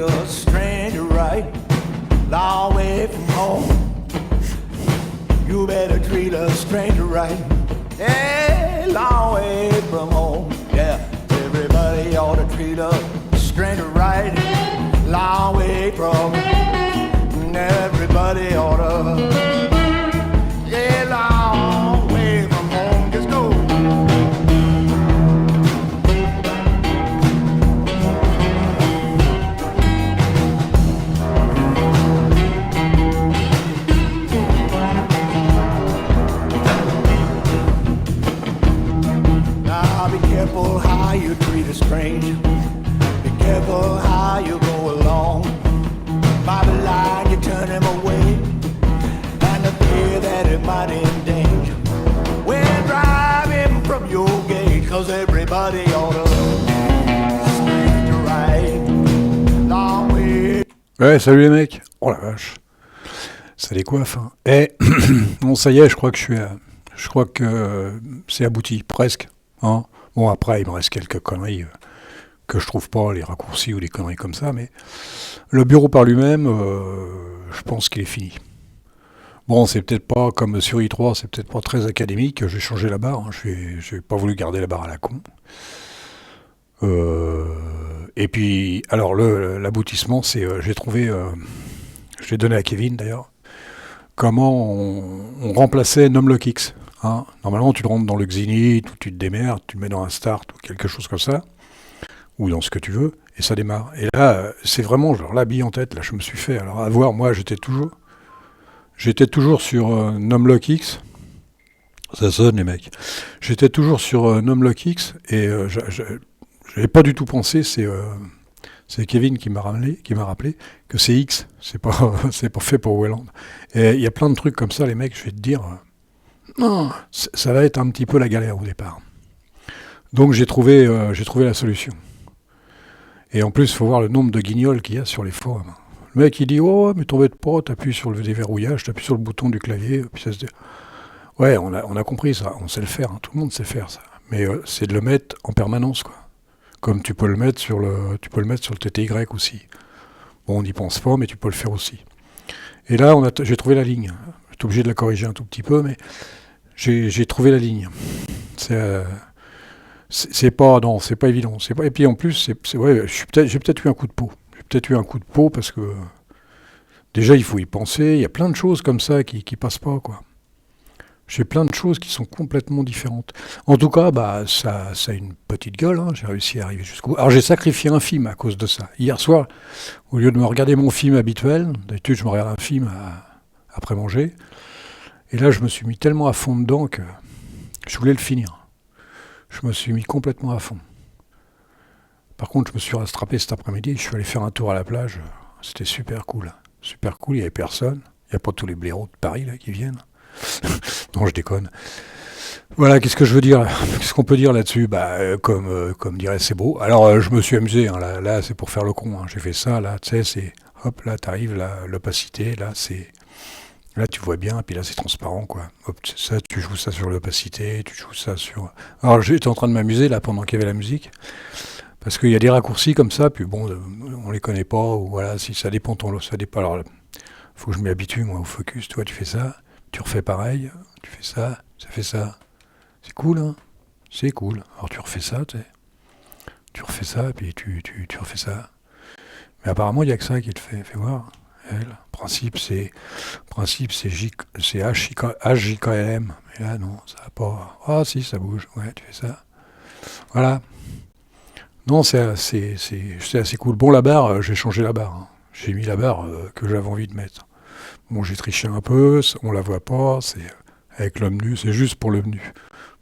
a stranger right, long way from home. You better treat a stranger right, yeah, long way from home. Yeah, everybody ought to treat a stranger right, long way from home. Everybody ought to, yeah, long way from home. Just go. Now be careful how you treat a stranger. Be careful how you go along. By the line you turn him away, and the fear that it might endanger. Well, drive him from your gate, 'cause everybody ought to stranger right, long way. Ouais, salut les mecs. Oh la vache. Ça décoiffe. Hein. Eh, bon, ça y est, je crois que c'est abouti, presque. Hein. Bon, après, il me reste quelques conneries que je trouve pas, les raccourcis ou les conneries comme ça, mais le bureau par lui-même, je pense qu'il est fini. Bon, c'est peut-être pas comme sur i3, c'est peut-être pas très académique, j'ai changé la barre, hein, j'ai pas voulu garder la barre à la con. Et puis, alors l'aboutissement, c'est, j'ai trouvé, je l'ai donné à Kevin d'ailleurs, comment on remplaçait Numlock X. Hein. Normalement, tu le rentres dans le Xenith, ou tu te démerdes, tu le mets dans un Start ou quelque chose comme ça, ou dans ce que tu veux, et ça démarre. Et là, c'est vraiment genre la bille en tête, là je me suis fait. Alors à voir, moi j'étais toujours sur Numlock X, ça sonne les mecs, j'étais toujours sur Numlock X, et j'avais pas du tout pensé, c'est Kevin qui m'a rappelé que c'est X, c'est pas fait pour Wayland. Et il y a plein de trucs comme ça, les mecs, je vais te dire, ça va être un petit peu la galère au départ. Donc j'ai trouvé la solution. Et en plus, il faut voir le nombre de guignols qu'il y a sur les forums. Le mec, il dit « Oh, mais t'embête pas, t'appuies sur le déverrouillage, t'appuies sur le bouton du clavier. » Puis ça se dit... Ouais, on a compris ça, on sait le faire, hein, tout le monde sait faire ça. Mais c'est de le mettre en permanence, quoi. Comme tu peux le mettre sur le TTY aussi. Bon, on n'y pense pas, mais tu peux le faire aussi. Et là, j'ai trouvé la ligne. J'étais obligé de la corriger un tout petit peu, mais j'ai trouvé la ligne. C'est pas évident. Et puis en plus, ouais, j'ai peut-être eu un coup de peau. J'ai peut-être eu un coup de peau parce que déjà il faut y penser. Il y a plein de choses comme ça qui passent pas, quoi. J'ai plein de choses qui sont complètement différentes. En tout cas, bah ça a une petite gueule. Hein. J'ai réussi à arriver jusqu'au bout. Alors j'ai sacrifié un film à cause de ça. Hier soir, au lieu de me regarder mon film habituel, d'habitude je me regarde un film après manger. Et là, je me suis mis tellement à fond dedans que je voulais le finir. Je me suis mis complètement à fond. Par contre, je me suis rattrapé cet après-midi, je suis allé faire un tour à la plage. C'était super cool. Super cool, il n'y avait personne. Il n'y a pas tous les blaireaux de Paris là, qui viennent. Non, je déconne. Voilà, qu'est-ce que je veux dire? Qu'est-ce qu'on peut dire là-dessus? Comme dirait c'est beau. Alors, je me suis amusé. Hein, là, c'est pour faire le con. Hein. J'ai fait ça, là, tu sais, c'est... Hop, là, t'arrives, là, l'opacité, là, c'est... Là, tu vois bien, et puis là, c'est transparent, quoi. Hop, ça, tu joues ça sur l'opacité, tu joues ça sur... Alors, j'étais en train de m'amuser, là, pendant qu'il y avait la musique, parce qu'il y a des raccourcis comme ça, puis bon, on les connaît pas, ou voilà, si ça dépend, ça dépend. Alors, faut que je m'y habitue, moi, au focus, tu vois, tu fais ça, tu refais pareil, tu fais ça fait ça. C'est cool, hein? C'est cool. Alors, tu refais ça, tu sais. Tu refais ça, et puis tu refais ça. Mais apparemment, il n'y a que ça qui te fait voir. Elle. Principe, c'est HJKLM. Mais là, non, ça va pas. Ah, si, ça bouge. Ouais, tu fais ça. Voilà. Non, c'est assez cool. Bon, la barre, j'ai changé la barre. Hein. J'ai mis la barre que j'avais envie de mettre. Bon, j'ai triché un peu, on la voit pas. C'est avec le menu, c'est juste pour le menu.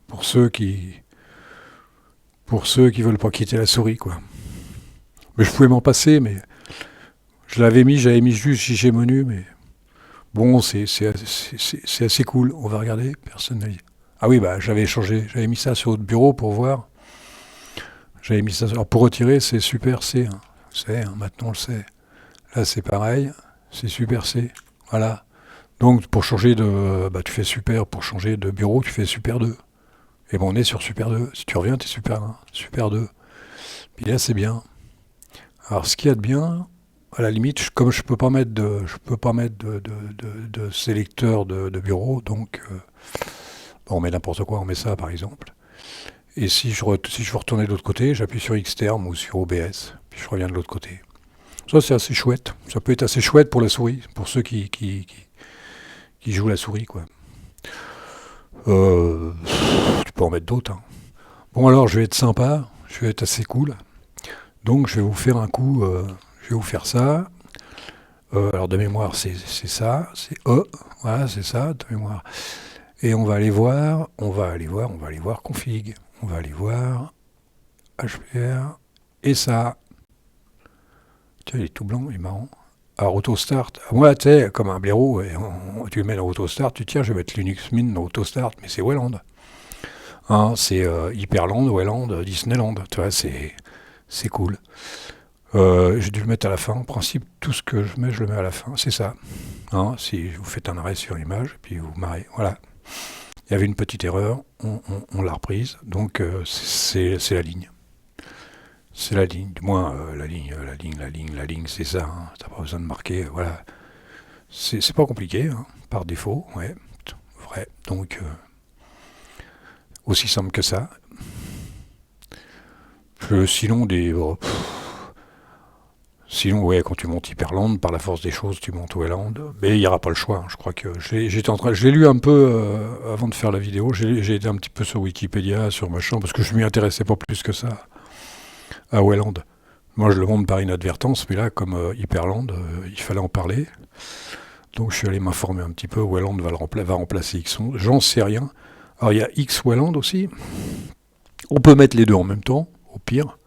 Pour ceux qui veulent pas quitter la souris, quoi. Mais je pouvais m'en passer, mais j'avais mis juste JG menu, mais bon, c'est assez cool. On va regarder, personne n'a dit. Ah oui, bah j'avais mis ça sur votre bureau pour voir. J'avais mis ça. Alors pour retirer, c'est Super C. Hein. C'est, hein, maintenant on le sait. Là c'est pareil, c'est Super C. Voilà. Donc pour changer de, tu fais Super. Pour changer de bureau, tu fais Super 2. Et bon, on est sur Super 2. Si tu reviens, t'es Super 1, Super 2. Puis là c'est bien. Alors ce qu'il y a de bien, à la limite, comme je peux pas mettre de sélecteur de bureau, donc on met n'importe quoi, on met ça par exemple. Et si je veux retourner de l'autre côté, j'appuie sur Xterm ou sur OBS, puis je reviens de l'autre côté. Ça, c'est assez chouette. Ça peut être assez chouette pour la souris, pour ceux qui jouent la souris, quoi. Tu peux en mettre d'autres, hein. Bon, alors, je vais être sympa, je vais être assez cool. Donc, je vais vous faire un coup, je vais vous faire ça. Alors, de mémoire, c'est ça, c'est E, voilà, c'est ça, de mémoire. Et on va aller voir config. On va aller voir HPR. Et ça. Tiens, il est tout blanc, il est marrant. Alors, AutoStart. Moi, tu sais, comme un blaireau, tu le mets dans AutoStart, tu tiens, je vais mettre Linux Mint dans AutoStart, mais c'est Wayland. Hein, c'est Hyperland, Wayland, Disneyland. Tu vois, c'est cool. J'ai dû le mettre à la fin. En principe, tout ce que je mets à la fin. C'est ça. Hein, si vous faites un arrêt sur image, puis vous marrez. Voilà. Il y avait une petite erreur, on l'a reprise. Donc, c'est la ligne. C'est la ligne. Du moins, la ligne, c'est ça. Hein. T'as pas besoin de marquer. Voilà. C'est pas compliqué, hein, par défaut. Ouais. Vrai. Donc, aussi simple que ça. Sinon, sinon, ouais, quand tu montes Hyperland, par la force des choses, tu montes Wayland. Mais il n'y aura pas le choix. Hein. Je crois que je l'ai lu un peu avant de faire la vidéo. J'ai été un petit peu sur Wikipédia, sur machin, parce que je m'y intéressais pas plus que ça à Wayland. Moi, je le monte par inadvertance, mais là, comme Hyperland, il fallait en parler. Donc, je suis allé m'informer un petit peu. Wayland va remplacer Xon. J'en sais rien. Alors, il y a X Wayland aussi. On peut mettre les deux en même temps, au pire.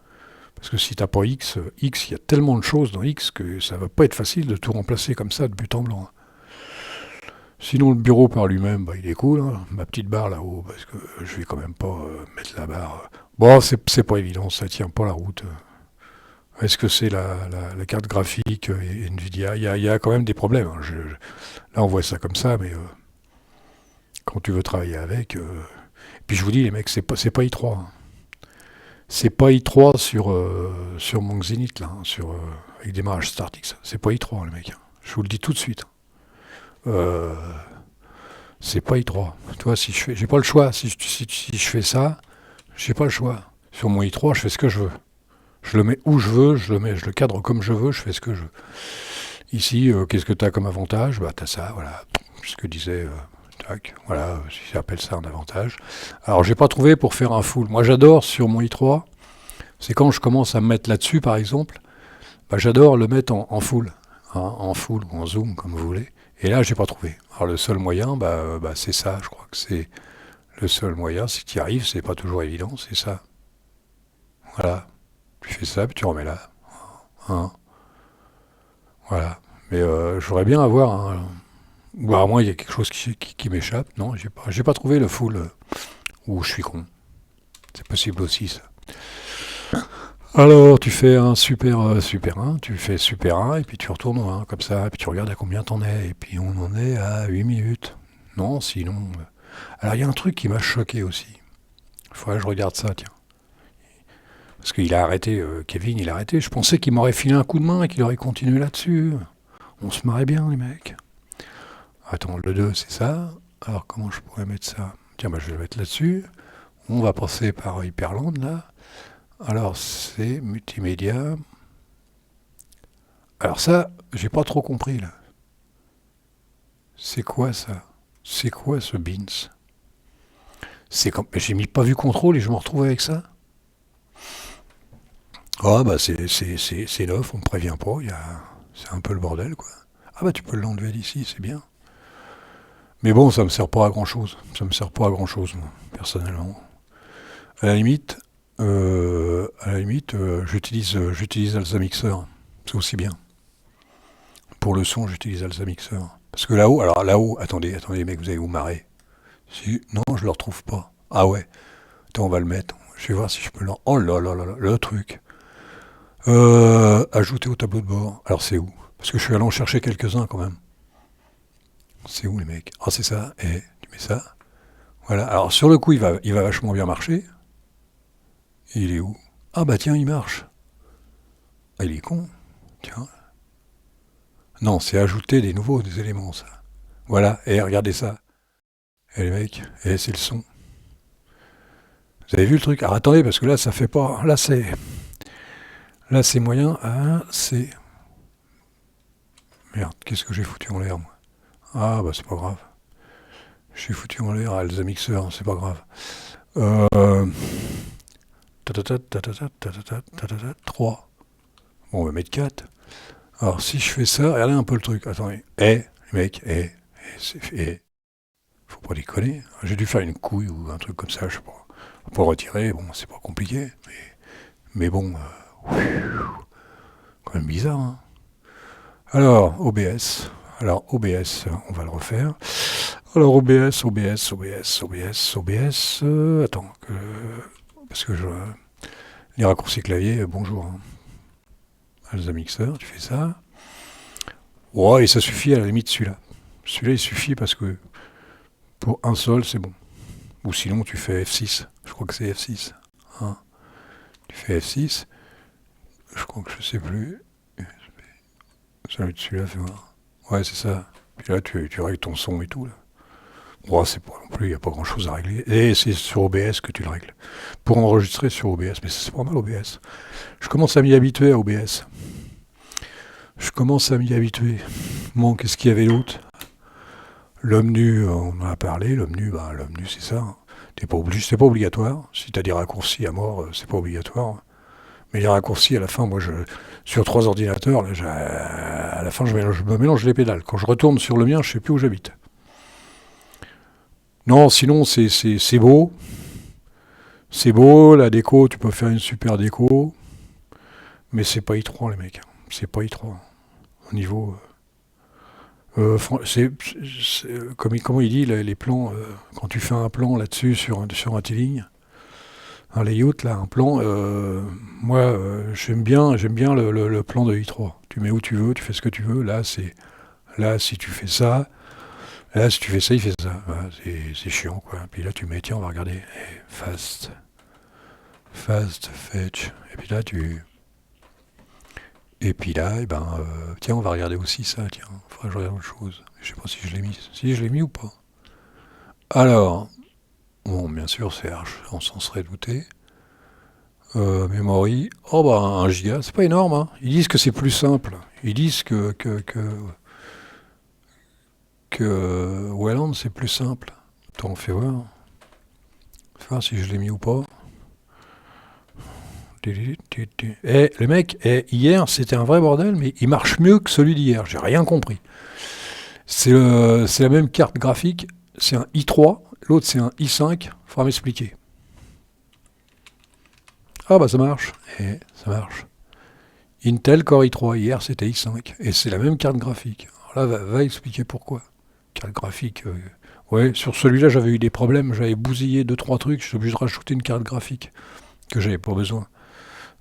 Parce que si t'as pas X, il y a tellement de choses dans X que ça va pas être facile de tout remplacer comme ça de but en blanc. Sinon, le bureau par lui-même, bah, il est cool. Hein. Ma petite barre là-haut, parce que je vais quand même pas mettre la barre. Bon, c'est pas évident, ça tient pas la route. Est-ce que c'est la carte graphique et Nvidia il y a quand même des problèmes. Hein. Là, on voit ça comme ça, mais quand tu veux travailler avec... Puis je vous dis, les mecs, c'est pas i3. Hein. C'est pas i3 sur mon Xenith, là, hein, avec démarrage StartX. C'est pas i3, les mecs. Hein. Je vous le dis tout de suite. C'est pas i3. Tu vois, si j'ai pas le choix. Si je fais ça, j'ai pas le choix. Sur mon i3, je fais ce que je veux. Je le mets où je veux, je le cadre comme je veux, je fais ce que je veux. Ici, qu'est-ce que tu as comme avantage? Bah, tu as ça, voilà. Ce que disait... tac, voilà, si j'appelle ça un avantage. Alors, j'ai pas trouvé pour faire un full. Moi, j'adore sur mon i3, c'est quand je commence à me mettre là-dessus, par exemple, bah, j'adore le mettre en full. Hein, en full ou en zoom, comme vous voulez. Et là, j'ai pas trouvé. Alors, le seul moyen, c'est ça. Je crois que c'est le seul moyen. Si tu y arrives, c'est pas toujours évident, c'est ça. Voilà. Tu fais ça, puis tu remets là. Hein. Voilà. Mais je voudrais bien avoir un... Ou à moins il y a quelque chose qui m'échappe. Non, j'ai pas trouvé le full où je suis con. C'est possible aussi, ça. Alors, tu fais un super 1, tu fais super 1, et puis tu retournes au 1, comme ça, et puis tu regardes à combien t'en es, et puis on en est à 8 minutes. Non, sinon... Alors, il y a un truc qui m'a choqué aussi. Il faudrait que je regarde ça, tiens. Parce qu'il a arrêté, Kevin, il a arrêté. Je pensais qu'il m'aurait filé un coup de main et qu'il aurait continué là-dessus. On se marrait bien, les mecs. Attends, le 2, c'est ça. Alors, comment je pourrais mettre ça? Tiens, je vais le mettre là-dessus. On va passer par Hyperland, là. Alors, c'est multimédia. Alors ça, j'ai pas trop compris, là. C'est quoi, ça? C'est quoi, ce Beans? J'ai mis pas vu contrôle et je me retrouve avec ça? Ah, bah, c'est neuf, on me prévient pas. C'est un peu le bordel, quoi. Ah, bah, tu peux l'enlever d'ici, c'est bien. Mais bon, ça me sert pas à grand chose. Ça me sert pas à grand chose, moi, personnellement. À la limite, j'utilise Alsa Mixer. C'est aussi bien. Pour le son, j'utilise Alsa Mixer. Parce que là-haut, attendez, mec, vous allez vous marrer. Non, je le retrouve pas. Ah ouais. Attends, on va le mettre. Je vais voir si je peux Oh là là là là, le truc. Ajouter au tableau de bord. Alors c'est où? Parce que je suis allé en chercher quelques-uns quand même. C'est où les mecs? Ah, c'est ça. Et tu mets ça. Voilà. Alors sur le coup, il va vachement bien marcher. Et il est où? Ah bah tiens, il marche. Ah, il est con. Tiens. Non, c'est ajouter des nouveaux, des éléments, ça. Voilà, et regardez ça. Et les mecs, et c'est le son. Vous avez vu le truc? Alors attendez, parce que là, ça fait pas. Là, c'est moyen. Ah, c'est. Merde, qu'est-ce que j'ai foutu en l'air, moi? Ah, bah, c'est pas grave. J'ai foutu en l'air Alza Mixer, c'est pas grave. Euh. 3. Bon, on va mettre 4. Alors, si je fais ça, regardez un peu le truc. Attendez. Les mecs, faut pas déconner. J'ai dû faire une couille ou un truc comme ça, je sais pas. Pour retirer, bon, c'est pas compliqué. Mais bon, quand même bizarre, hein. Alors, OBS. Alors, OBS, on va le refaire. Alors, OBS. Attends, parce que les raccourcis clavier, bonjour. Hein. Alza Mixer, tu fais ça. Ouais, et ça suffit à la limite celui-là. Celui-là, il suffit parce que pour un sol, c'est bon. Ou sinon, tu fais F6. Je crois que c'est F6. Hein. Tu fais F6. Je crois que je sais plus. Celui-là, fais voir. Ouais, c'est ça. Puis là, tu règles ton son et tout. Là. Bon, c'est pas non plus, il n'y a pas grand-chose à régler. Et c'est sur OBS que tu le règles. Pour enregistrer sur OBS. Mais c'est pas mal, OBS. Je commence à m'y habituer à OBS. Bon, qu'est-ce qu'il y avait d'autre? L'OMNU, on en a parlé. L'OMNU, c'est ça. C'est pas obligatoire. Si tu as des raccourcis à mort, c'est pas obligatoire. Mais les raccourcis, à la fin, moi, sur 3 ordinateurs, là, à la fin, je me mélange les pédales. Quand je retourne sur le mien, je sais plus où j'habite. Non, sinon, c'est beau. C'est beau, la déco, tu peux faire une super déco. Mais c'est pas i3, les mecs. C'est pas i3. Au niveau... comment il dit, les plans, quand tu fais un plan là-dessus, sur un T-Ligne, un layout, là, un plan, moi, j'aime bien le plan de i3. Tu mets où tu veux, tu fais ce que tu veux. Là, si tu fais ça, il fait ça. Voilà, c'est chiant, quoi. Puis là, tu mets, tiens, on va regarder. Fast, fetch. Et puis là, tiens, on va regarder aussi ça, tiens. Faudrait que je regarde autre chose. Je sais pas si je l'ai mis. Si je l'ai mis ou pas. Alors, bon, bien sûr, c'est Arch, on s'en serait douté. Memory, 1 giga, c'est pas énorme, hein. Ils disent que c'est plus simple. Ils disent que Wayland, c'est plus simple. Attends, on fait voir. Fais voir si je l'ai mis ou pas. Le mec, hier, c'était un vrai bordel, mais il marche mieux que celui d'hier. J'ai rien compris. C'est la même carte graphique. C'est un i3, l'autre c'est un i5. Faudra m'expliquer. Ah bah ça marche. Ça marche. Intel Core i3, hier c'était i5. Et c'est la même carte graphique. Alors là, va expliquer pourquoi. Carte graphique... ouais, sur celui-là j'avais eu des problèmes. J'avais bousillé 2-3 trucs. Je suis obligé de rajouter une carte graphique que j'avais pas besoin.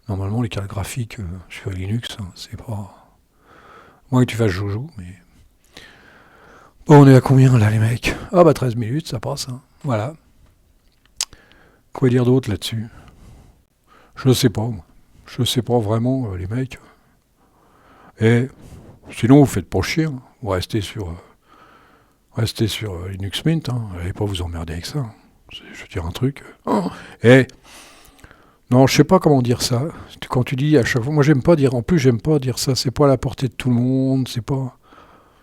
Normalement, les cartes graphiques sur Linux, hein, c'est pas... Moins que tu fasses joujou, mais... Bon, on est à combien, là, les mecs? Ah bah 13 minutes, ça passe, hein. Voilà. Quoi dire d'autre, là-dessus? Je sais pas, moi. Je sais pas vraiment, les mecs. Et sinon, vous faites pas chier, hein. Vous restez sur Linux Mint, hein. Allez pas vous emmerder avec ça. Je veux dire un truc. Non, je sais pas comment dire ça. Quand tu dis à chaque fois, moi j'aime pas dire ça, c'est pas à la portée de tout le monde, c'est pas...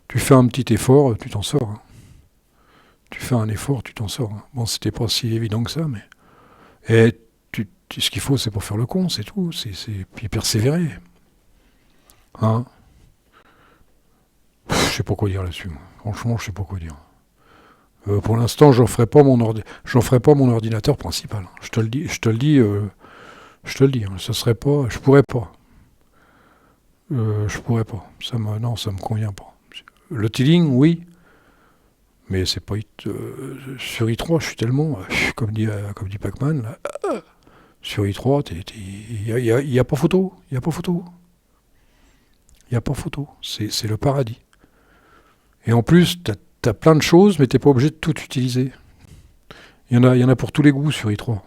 Tu fais un petit effort, tu t'en sors. Hein. Tu fais un effort, tu t'en sors. Hein. Bon, c'était pas si évident que ça, mais... ce qu'il faut, c'est pour faire le con, c'est tout. Puis persévérer. Hein? Je sais pas quoi dire là-dessus. Moi. Franchement, je sais pas quoi dire. Pour l'instant, j'en ferai pas mon ordinateur principal. Je te le dis, hein, ça serait pas, je pourrais pas. Ça me convient pas. Le T-Link, oui, mais c'est pas sur i3, je suis tellement, comme dit Pac-Man, là, sur i3, il y a pas photo, c'est le paradis. Et en plus, t'as plein de choses, mais t'es pas obligé de tout utiliser. Il y en a pour tous les goûts sur i3.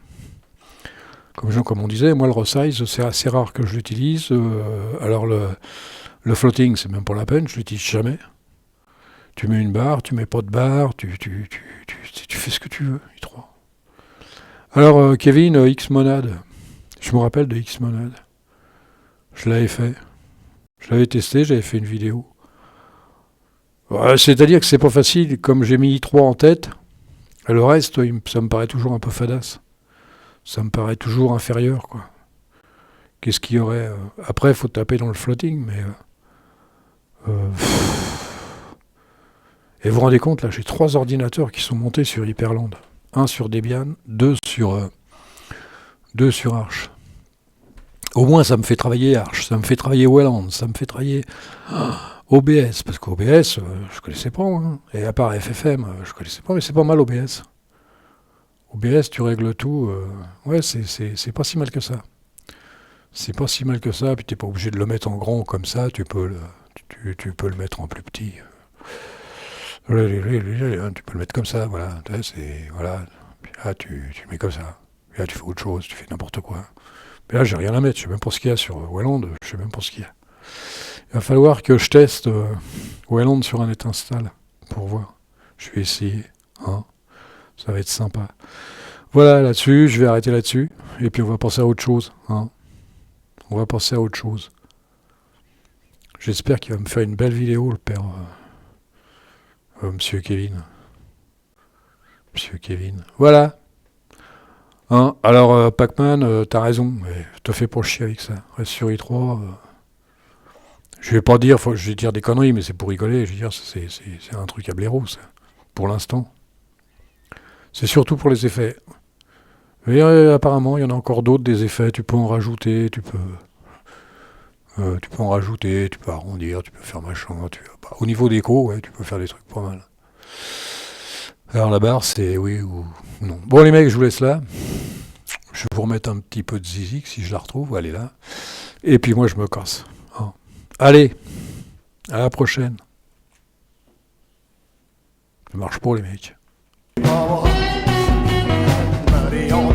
Comme on disait, moi le resize, c'est assez rare que je l'utilise. Alors le Le floating, c'est même pas la peine, je l'utilise jamais. Tu mets une barre, tu mets pas de barre, tu fais ce que tu veux, I3. Alors, Kevin, X-Monad. Je me rappelle de X-Monad. Je l'avais fait. Je l'avais testé, j'avais fait une vidéo. C'est-à-dire que c'est pas facile, comme j'ai mis I3 en tête, le reste, ça me paraît toujours un peu fadasse. Ça me paraît toujours inférieur, quoi. Qu'est-ce qu'il y aurait Après, il faut taper dans le floating, mais... Et vous vous rendez compte, là, j'ai 3 ordinateurs qui sont montés sur Hyperland. Un sur Debian, deux sur Arch. Au moins, ça me fait travailler Arch, ça me fait travailler Wayland, ça me fait travailler OBS, parce qu'OBS, je connaissais pas, hein. Et à part FFM, je connaissais pas, mais c'est pas mal OBS. OBS, tu règles tout, ouais, c'est pas si mal que ça. C'est pas si mal que ça, puis t'es pas obligé de le mettre en grand comme ça, tu peux le mettre en plus petit. Tu peux le mettre comme ça, voilà. Voilà. Puis là, tu le mets comme ça. Puis là, tu fais autre chose, tu fais n'importe quoi. Mais là, j'ai rien à mettre, je sais même pas ce qu'il y a sur Wayland, je sais même pas ce qu'il y a. Il va falloir que je teste Wayland sur un net install pour voir. Je vais essayer, hein. Ça va être sympa. Voilà, là-dessus, je vais arrêter là-dessus. Et puis on va passer à autre chose, hein. On va passer à autre chose. J'espère qu'il va me faire une belle vidéo, le père Monsieur Kevin. Monsieur Kevin. Voilà. Hein, alors, Pac-Man, t'as raison, mais te fais pas chier avec ça. Reste sur I3. Je vais pas dire, je vais dire des conneries, mais c'est pour rigoler. Je veux dire, c'est un truc à blaireau, ça. Pour l'instant. C'est surtout pour les effets. Mais apparemment, il y en a encore d'autres, des effets. Tu peux en rajouter, tu peux en rajouter, tu peux arrondir, tu peux faire machin. Au niveau d'écho, ouais, tu peux faire des trucs pas mal. Alors la barre, c'est oui ou non. Bon les mecs, je vous laisse là. Je vais vous remettre un petit peu de zizik si je la retrouve. Elle est là. Et puis moi, je me casse. Hein. Allez, à la prochaine. Ça marche pas les mecs. Muddy on